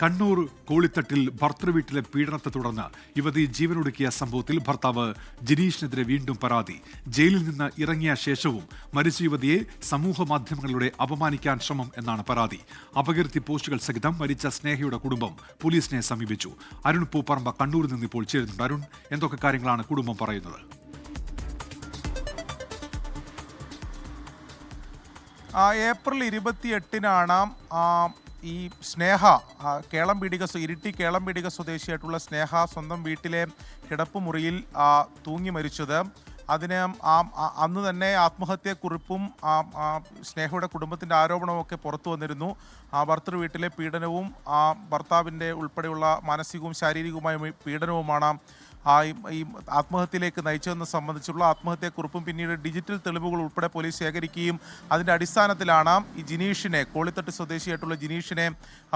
കണ്ണൂർ കോളിത്തട്ടിൽ ഭർത്തൃവീട്ടിലെ പീഡനത്തെ തുടർന്ന് യുവതി ജീവനൊടുക്കിയ സംഭവത്തിൽ ഭർത്താവ് ജിനീഷിനെതിരെ വീണ്ടും പരാതി. ജയിലിൽ നിന്ന് ഇറങ്ങിയ ശേഷവും മരിച്ച യുവതിയെ സമൂഹ മാധ്യമങ്ങളിലൂടെ അപമാനിക്കാൻ ശ്രമം എന്നാണ് പരാതി. അപകീർത്തി പോസ്റ്റുകൾ സഹിതം മരിച്ച സ്നേഹയുടെ കുടുംബം പോലീസിനെ സമീപിച്ചു. അരുൺ പൂപ്പറമ്പ കണ്ണൂരിൽ നിന്ന് ഇപ്പോൾ ചേരുന്നുണ്ട്. അരുൺ, എന്തൊക്കെ കാര്യങ്ങളാണ് കുടുംബം പറയുന്നത്? ഏപ്രിൽ 28-നാണ് ഈ സ്നേഹ ഇരിട്ടി കേളംപീടിക സ്വദേശിയായിട്ടുള്ള സ്നേഹ സ്വന്തം വീട്ടിലെ കിടപ്പുമുറിയിൽ തൂങ്ങി മരിച്ചത്. അതിന് അന്ന് തന്നെ ആത്മഹത്യക്കുറിപ്പും സ്നേഹയുടെ കുടുംബത്തിൻ്റെ ആരോപണമൊക്കെ പുറത്തു വന്നിരുന്നു. ഭർത്തൃ വീട്ടിലെ പീഡനവും ഭർത്താവിൻ്റെ ഉൾപ്പെടെയുള്ള മാനസികവും ശാരീരികവുമായ പീഡനവുമാണ് ഈ ആത്മഹത്യയിലേക്ക് നയിച്ചതെന്ന് സംബന്ധിച്ചുള്ള ആത്മഹത്യക്കുറിപ്പും പിന്നീട് ഡിജിറ്റൽ തെളിവുകൾ ഉൾപ്പെടെ പോലീസ് ശേഖരിക്കുകയും അതിൻ്റെ അടിസ്ഥാനത്തിലാണ് ഈ ജിനീഷിനെ, കോളിത്തട്ട് സ്വദേശിയായിട്ടുള്ള ജിനീഷിനെ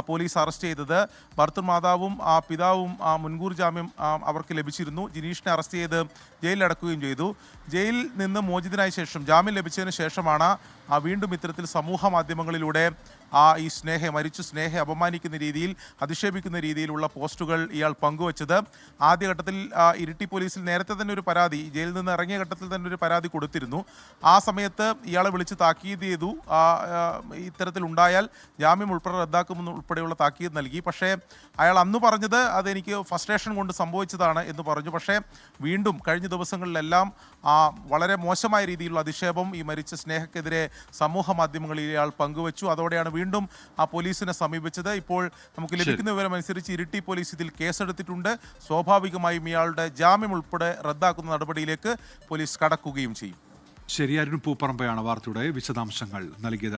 പോലീസ് അറസ്റ്റ് ചെയ്തത്. ഭർത്തൃമാതാവും പിതാവും മുൻകൂർ ജാമ്യം അവർക്ക് ലഭിച്ചിരുന്നു. ജിനീഷിനെ അറസ്റ്റ് ചെയ്ത് ജയിലിലടക്കുകയും ചെയ്തു. ജയിലിൽ നിന്ന് മോചിതനായ ശേഷം, ജാമ്യം ലഭിച്ചതിന് ശേഷമാണ് വീണ്ടും ഇത്തരത്തിൽ സമൂഹ മാധ്യമങ്ങളിലൂടെ ഈ മരിച്ച സ്നേഹയെ അപമാനിക്കുന്ന രീതിയിൽ, അധിക്ഷേപിക്കുന്ന രീതിയിലുള്ള പോസ്റ്റുകൾ ഇയാൾ പങ്കുവച്ചത്. ആദ്യഘട്ടത്തിൽ ഇരിട്ടി പോലീസിൽ നേരത്തെ തന്നെ ഒരു പരാതി, ജയിലിൽ നിന്ന് ഇറങ്ങിയ ഘട്ടത്തിൽ തന്നെ ഒരു പരാതി കൊടുത്തിരുന്നു. ആ സമയത്ത് ഇയാളെ വിളിച്ച് താക്കീത് ചെയ്തു. ഇത്തരത്തിലുണ്ടായാൽ ജാമ്യം റദ്ദാക്കുമെന്ന് ഉൾപ്പെടെയുള്ള താക്കീത് നൽകി. പക്ഷേ അയാൾ അന്ന് പറഞ്ഞത് അതെനിക്ക് ഫ്രസ്ട്രേഷൻ കൊണ്ട് സംഭവിച്ചതാണ് എന്ന് പറഞ്ഞു. പക്ഷേ വീണ്ടും കഴിഞ്ഞ ദിവസങ്ങളിലെല്ലാം വളരെ മോശമായ രീതിയിലുള്ള അധിക്ഷേപം ഈ മരിച്ച സ്നേഹക്കെതിരെ സമൂഹ മാധ്യമങ്ങളിൽ ഇയാൾ പങ്കുവച്ചു. അതോടെയാണ് വീണ്ടും പോലീസിനെ സമീപിച്ചത്. ഇപ്പോൾ നമുക്ക് ലഭിക്കുന്ന വിവരമനുസരിച്ച് ഇരിട്ടി പോലീസ് ഇതിൽ കേസെടുത്തിട്ടുണ്ട്. സ്വാഭാവികമായും ഇയാളുടെ ജാമ്യം ഉൾപ്പെടെ റദ്ദാക്കുന്ന നടപടിയിലേക്ക് പോലീസ് കടക്കുകയും ചെയ്യും. ശരി, അരുൺ പൂപ്പറമ്പയാണ് വാർത്തയുടെ വിശദാംശങ്ങൾ നൽകിയത്.